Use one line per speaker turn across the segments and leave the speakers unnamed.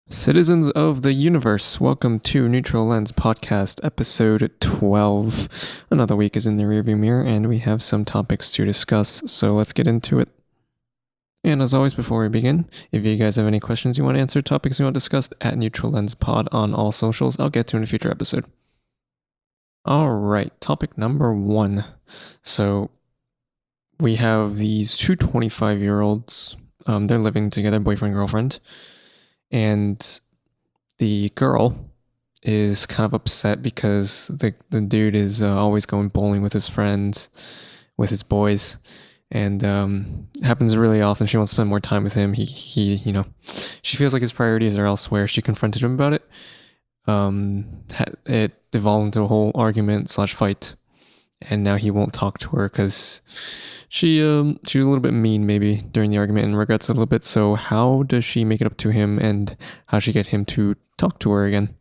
Citizens of the universe, welcome to Neutral Lens Podcast, episode 12. Another week is in the rearview mirror, and we have some topics to discuss, so let's get into it. And as always, before we begin, if you guys have any questions you want to answer, topics you want discussed, at Neutral Lens Pod on all socials, I'll get to in a future episode. Alright, topic number 1. So, we have these two 25-year-olds, they're living together, boyfriend, girlfriend. And the girl is kind of upset because the dude is always going bowling with his friends, with his boys, and happens really often. She wants to spend more time with him. He she feels like his priorities are elsewhere. She confronted him about it. It devolved into a whole argument / fight, and now he won't talk to her because she was a little bit mean maybe during the argument and regrets it a little bit. So how does she make it up to him, and how does she get him to talk to her again?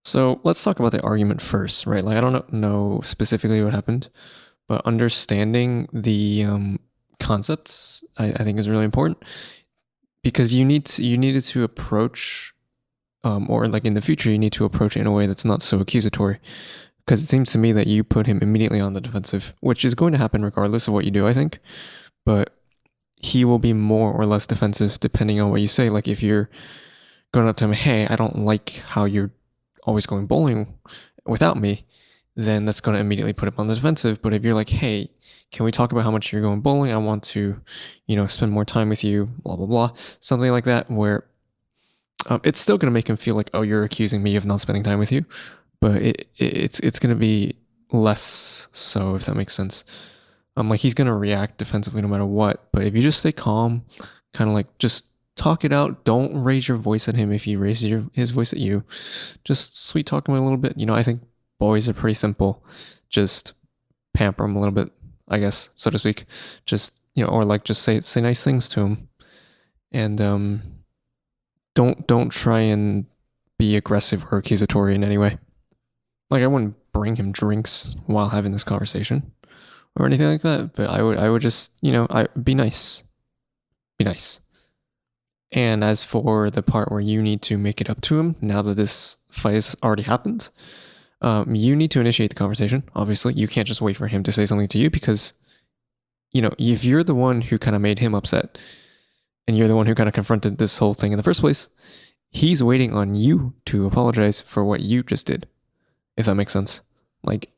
So let's talk about the argument first, right? Like, I don't know specifically what happened, but understanding the concepts I think is really important, because you needed to approach or like in the future you need to approach it in a way that's not so accusatory. Because it seems to me that you put him immediately on the defensive, which is going to happen regardless of what you do, I think. But he will be more or less defensive depending on what you say. Like if you're going up to him, hey, I don't like how you're always going bowling without me, then that's going to immediately put him on the defensive. But if you're like, hey, can we talk about how much you're going bowling? I want to, spend more time with you, blah, blah, blah. Something like that, where it's still going to make him feel like, oh, you're accusing me of not spending time with you. But it's going to be less so, if that makes sense. Like he's going to react defensively no matter what. But if you just stay calm, kind of like just talk it out. Don't raise your voice at him if he raises his voice at you. Just sweet talk him a little bit. I think boys are pretty simple. Just pamper him a little bit, I guess, so to speak. Just, or like just say nice things to him. And don't try and be aggressive or accusatory in any way. Like I wouldn't bring him drinks while having this conversation or anything like that, but I would just, be nice. Be nice. And as for the part where you need to make it up to him, now that this fight has already happened, you need to initiate the conversation. Obviously, you can't just wait for him to say something to you because, if you're the one who kind of made him upset and you're the one who kind of confronted this whole thing in the first place, he's waiting on you to apologize for what you just did. If that makes sense. Like,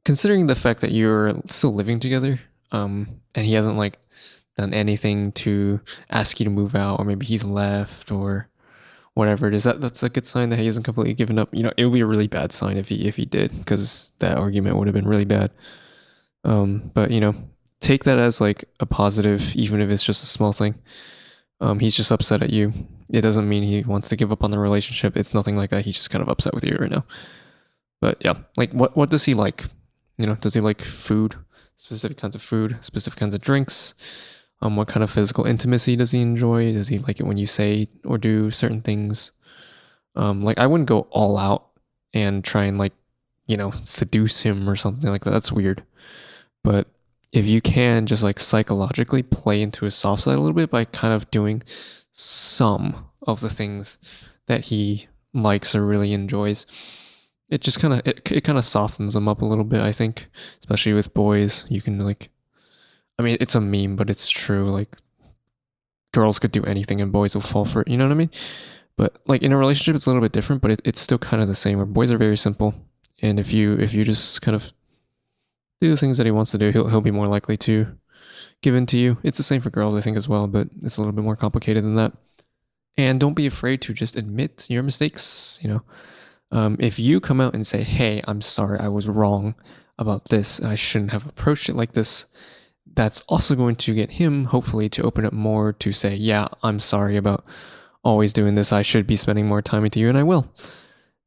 considering the fact that you're still living together, and he hasn't like done anything to ask you to move out, or maybe he's left or whatever it is, that's a good sign that he hasn't completely given up. It would be a really bad sign if he did, because that argument would have been really bad. But take that as like a positive, even if it's just a small thing. He's just upset at you. It doesn't mean he wants to give up on the relationship. It's nothing like that. He's just kind of upset with you right now. But yeah, like what does he like? Does he like food, specific kinds of food, specific kinds of drinks? What kind of physical intimacy does he enjoy? Does he like it when you say or do certain things? Like I wouldn't go all out and try and like, seduce him or something like that. That's weird. But if you can just like psychologically play into his soft side a little bit by kind of doing some of the things that he likes or really enjoys, it just kind of it kind of softens them up a little bit, I think, especially with boys. You can like, I mean, it's a meme, but it's true. Like, girls could do anything and boys will fall for it. You know what I mean? But like in a relationship, it's a little bit different, but it's still kind of the same. Where boys are very simple, and if you just kind of do the things that he wants to do, he'll be more likely to give in to you. It's the same for girls, I think, as well, but it's a little bit more complicated than that. And don't be afraid to just admit your mistakes. If you come out and say, hey, I'm sorry, I was wrong about this, and I shouldn't have approached it like this, that's also going to get him, hopefully, to open up more to say, yeah, I'm sorry about always doing this. I should be spending more time with you, and I will.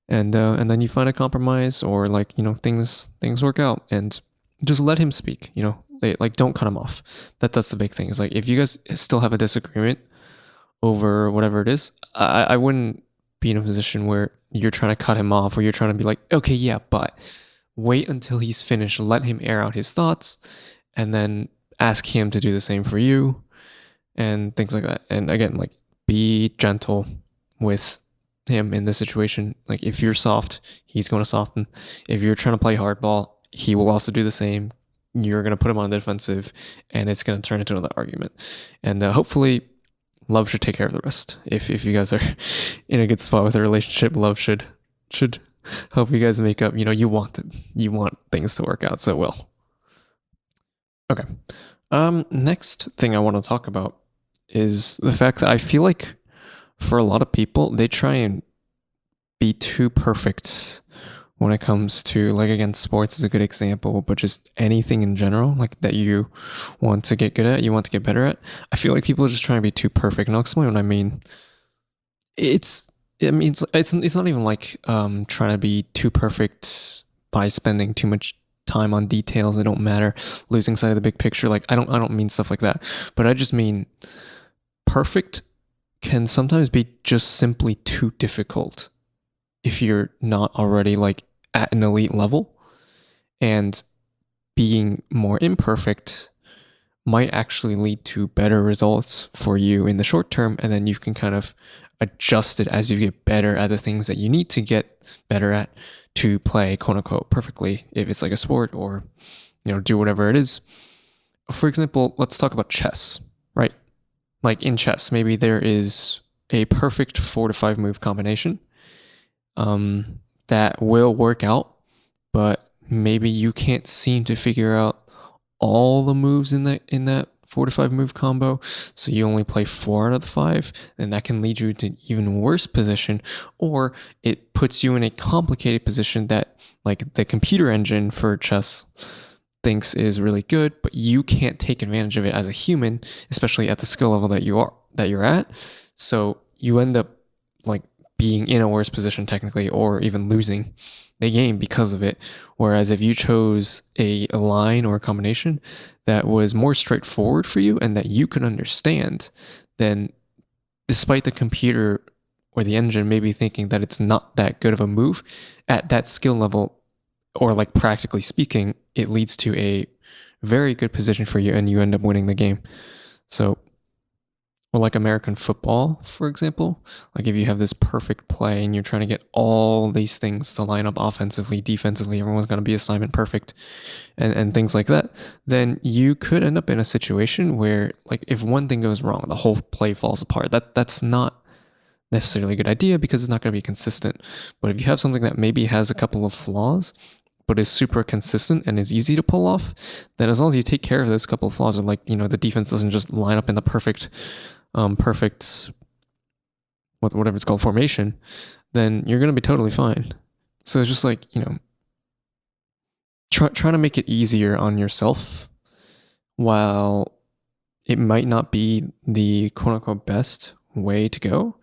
And then you find a compromise, or like, things work out, and just let him speak, like don't cut him off. That's the big thing. Is like, if you guys still have a disagreement over whatever it is, I wouldn't be in a position where you're trying to cut him off, or you're trying to be like, okay, yeah, but wait until he's finished, let him air out his thoughts, and then ask him to do the same for you, and things like that. And again, like, be gentle with him in this situation. Like if you're soft, he's going to soften. If you're trying to play hardball, he will also do the same. You're going to put him on the defensive, and it's going to turn into another argument. And hopefully, love should take care of the rest. If you guys are in a good spot with a relationship, love should help you guys make up. You want things to work out so well. Okay. Next thing I want to talk about is the fact that I feel like for a lot of people, they try and be too perfect when it comes to, like, again, sports is a good example, but just anything in general, like that you want to get good at, you want to get better at. I feel like people are just trying to be too perfect. And I'll explain what I mean. It's not even like trying to be too perfect by spending too much time on details that don't matter, losing sight of the big picture. Like I don't mean stuff like that, but I just mean perfect can sometimes be just simply too difficult if you're not already like at an elite level, and being more imperfect might actually lead to better results for you in the short term, and then you can kind of adjust it as you get better at the things that you need to get better at to play quote unquote perfectly, if it's like a sport or do whatever it is. For example, let's talk about chess, right? Like in chess, maybe there is a perfect 4 to 5 move combination that will work out, but maybe you can't seem to figure out all the moves in that 4 to 5 move combo, so you only play 4 out of the 5, and that can lead you to an even worse position, or it puts you in a complicated position that like the computer engine for chess thinks is really good, but you can't take advantage of it as a human, especially at the skill level that you're at. So you end up like being in a worse position technically, or even losing the game because of it. Whereas if you chose a line or a combination that was more straightforward for you and that you could understand, then despite the computer or the engine maybe thinking that it's not that good of a move, at that skill level, or like practically speaking, it leads to a very good position for you and you end up winning the game. So, or like American football, for example, like if you have this perfect play and you're trying to get all these things to line up offensively, defensively, everyone's going to be assignment perfect and things like that, then you could end up in a situation where like if one thing goes wrong, the whole play falls apart. That's not necessarily a good idea because it's not going to be consistent. But if you have something that maybe has a couple of flaws, but is super consistent and is easy to pull off, then as long as you take care of those couple of flaws, or like, the defense doesn't just line up in the perfect whatever it's called, formation, then you're going to be totally fine. So it's just like, trying to make it easier on yourself, while it might not be the quote unquote best way to go,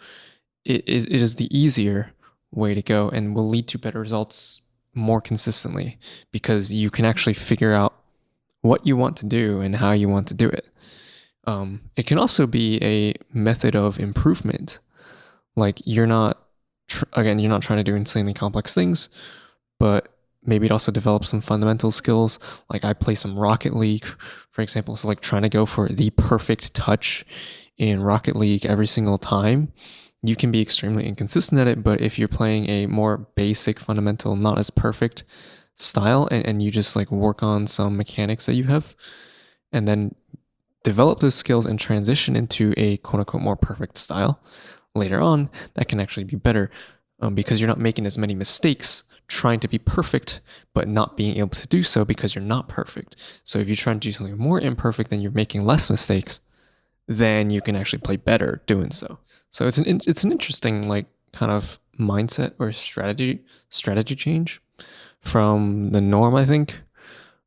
it is the easier way to go and will lead to better results more consistently, because you can actually figure out what you want to do and how you want to do it. It can also be a method of improvement. Like you're not trying to do insanely complex things, but maybe it also develops some fundamental skills. Like I play some Rocket League, for example. So like trying to go for the perfect touch in Rocket League every single time, you can be extremely inconsistent at it. But if you're playing a more basic, fundamental, not as perfect style, and you just like work on some mechanics that you have, and then develop those skills and transition into a quote unquote more perfect style later on, that can actually be better, because you're not making as many mistakes trying to be perfect, but not being able to do so because you're not perfect. So if you try to do something more imperfect, then you're making less mistakes, then you can actually play better doing so. So it's an interesting like kind of mindset or strategy change from the norm, I think,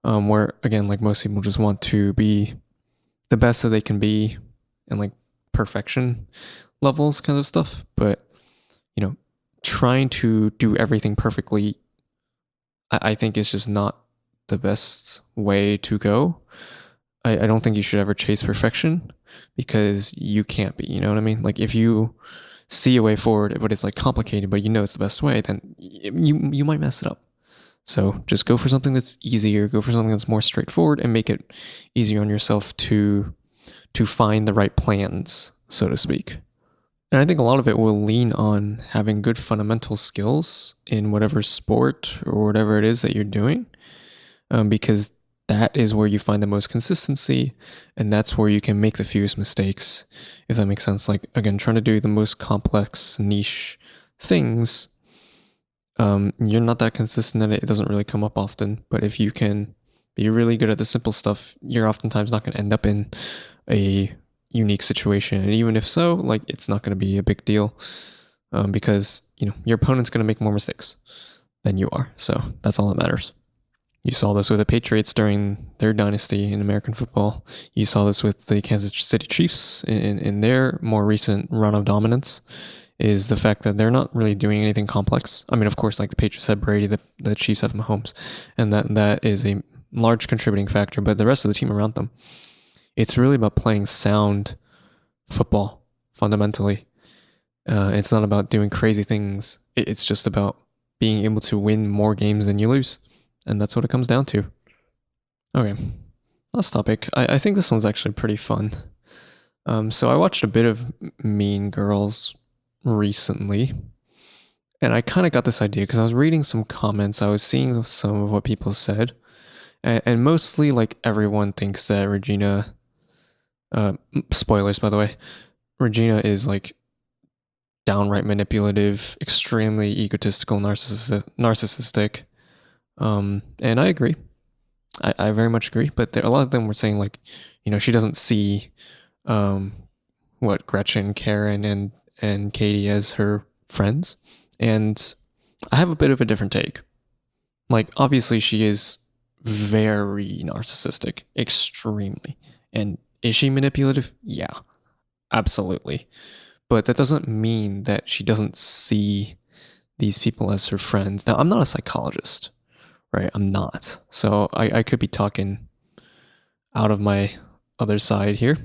where again, like most people just want to be the best that they can be and like perfection levels kind of stuff. But trying to do everything perfectly, I think is just not the best way to go. I don't think you should ever chase perfection, because you can't be, you know what I mean? Like if you see a way forward, but it's like complicated, but it's the best way, then you might mess it up. So just go for something that's easier, go for something that's more straightforward, and make it easier on yourself to find the right plans, so to speak. And I think a lot of it will lean on having good fundamental skills in whatever sport or whatever it is that you're doing, because that is where you find the most consistency, and that's where you can make the fewest mistakes, if that makes sense. Like, again, trying to do the most complex niche things, you're not that consistent at it. It doesn't really come up often. But if you can be really good at the simple stuff, you're oftentimes not going to end up in a unique situation. And even if so, like, it's not going to be a big deal, because your opponent's going to make more mistakes than you are. So that's all that matters. You saw this with the Patriots during their dynasty in American football. You saw this with the Kansas City Chiefs in their more recent run of dominance, is the fact that they're not really doing anything complex. I mean, of course, like the Patriots have Brady, the Chiefs have Mahomes, and that is a large contributing factor, but the rest of the team around them, it's really about playing sound football, fundamentally. It's not about doing crazy things. It's just about being able to win more games than you lose. And that's what it comes down to. Okay, last topic. I think this one's actually pretty fun. So I watched a bit of Mean Girls recently, and I kind of got this idea because I was reading some comments. I was seeing some of what people said, and mostly, like, everyone thinks that Regina, spoilers by the way, Regina is like downright manipulative, extremely egotistical, narcissistic. And I agree. I very much agree. But a lot of them were saying, like, she doesn't see what Gretchen, Karen, and Katie as her friends. And I have a bit of a different take. Like, obviously, she is very narcissistic, extremely. And is she manipulative? Yeah, absolutely. But that doesn't mean that she doesn't see these people as her friends. Now, I'm not a psychologist, right? I'm not. So I could be talking out of my other side here.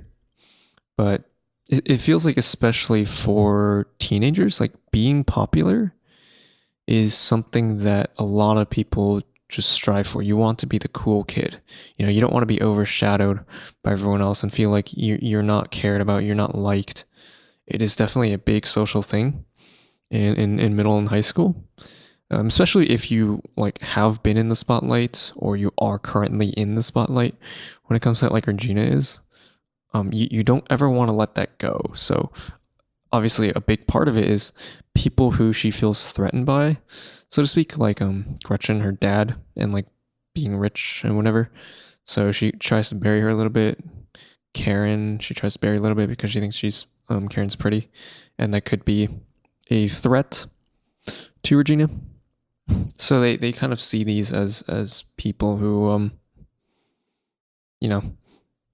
But it feels like, especially for teenagers, like, being popular is something that a lot of people just strive for. You want to be the cool kid. You don't want to be overshadowed by everyone else and feel like you're not cared about, you're not liked. It is definitely a big social thing in middle and high school, especially if you, like, have been in the spotlight or you are currently in the spotlight. When it comes to that, like Regina is, you don't ever want to let that go. So obviously a big part of it is people who she feels threatened by, so to speak, like Gretchen, her dad, and like being rich and whatever. So she tries to bury her a little bit. Karen, she tries to bury a little bit because she thinks Karen's pretty, and that could be a threat to Regina. So they kind of see these as people who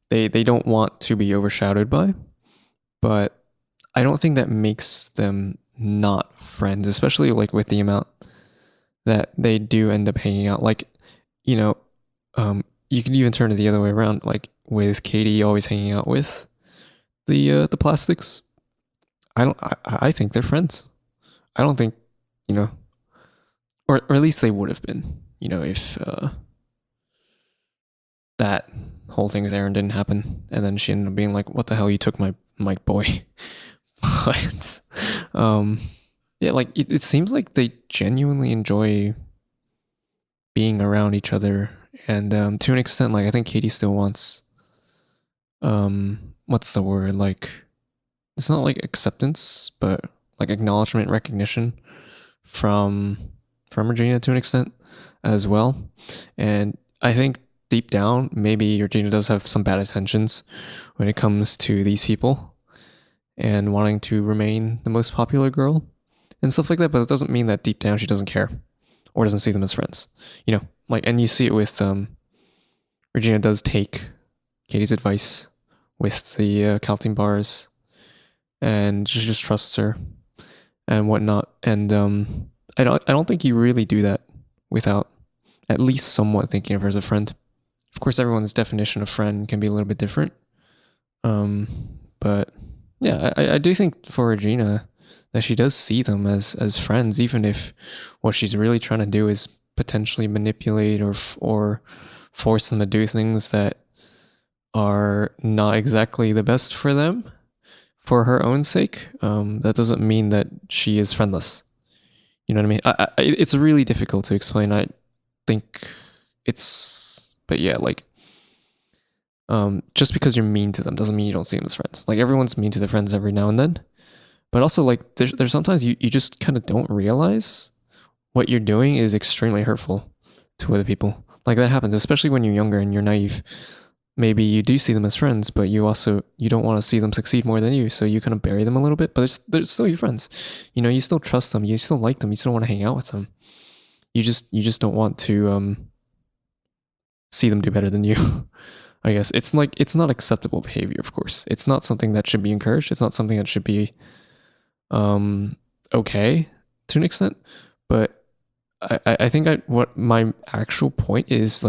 they don't want to be overshadowed by, but I don't think that makes them not friends, especially like with the amount that they do end up hanging out. Like, you can even turn it the other way around, like with Katie always hanging out with the plastics. I think they're friends. I don't think, or at least they would have been, if that whole thing with Aaron didn't happen, and then she ended up being like, "What the hell? You took my boy." But yeah, like it seems like they genuinely enjoy being around each other, and to an extent, like, I think Katie still wants, what's the word, like, it's not like acceptance, but like acknowledgement, recognition from Regina to an extent as well. And I think deep down, maybe Regina does have some bad intentions when it comes to these people and wanting to remain the most popular girl and stuff like that. But it doesn't mean that deep down she doesn't care or doesn't see them as friends. And you see it with Regina does take Katie's advice with the calcium bars, and she just trusts her and whatnot. And I don't think you really do that without at least somewhat thinking of her as a friend. Of course, everyone's definition of friend can be a little bit different. But yeah, I do think for Regina that she does see them as friends, even if what she's really trying to do is potentially manipulate or force them to do things that are not exactly the best for them, for her own sake, that doesn't mean that she is friendless. You know what I mean? It's really difficult to explain. I think but yeah, like, just because you're mean to them doesn't mean you don't see them as friends. Like, everyone's mean to their friends every now and then, but also, like, there's sometimes you just kind of don't realize what you're doing is extremely hurtful to other people. Like, that happens, especially when you're younger and you're naive. Maybe you do see them as friends, but you don't want to see them succeed more than you, so you kind of bury them a little bit, but they're still your friends. You know, you still trust them, you still like them, you still want to hang out with them. You just don't want to see them do better than you. I guess it's not acceptable behavior, of course. It's not something that should be encouraged. It's not something that should be okay to an extent. But I think what my actual point is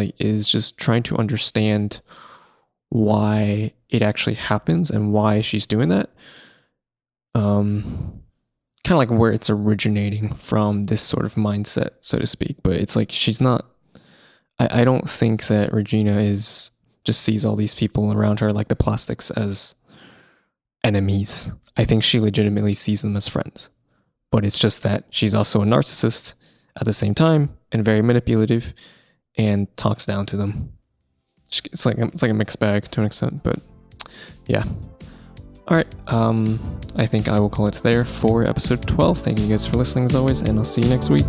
just trying to understand why it actually happens and why she's doing that. Kind of like where it's originating from, this sort of mindset, so to speak. But it's like she's not. I don't think that Regina just sees all these people around her, like the plastics, as enemies. I think she legitimately sees them as friends. But it's just that she's also a narcissist at the same time, and very manipulative, and talks down to them. It's like a mixed bag to an extent, but yeah. All right, I think I will call it there for episode 12. Thank you guys for listening as always, and I'll see you next week.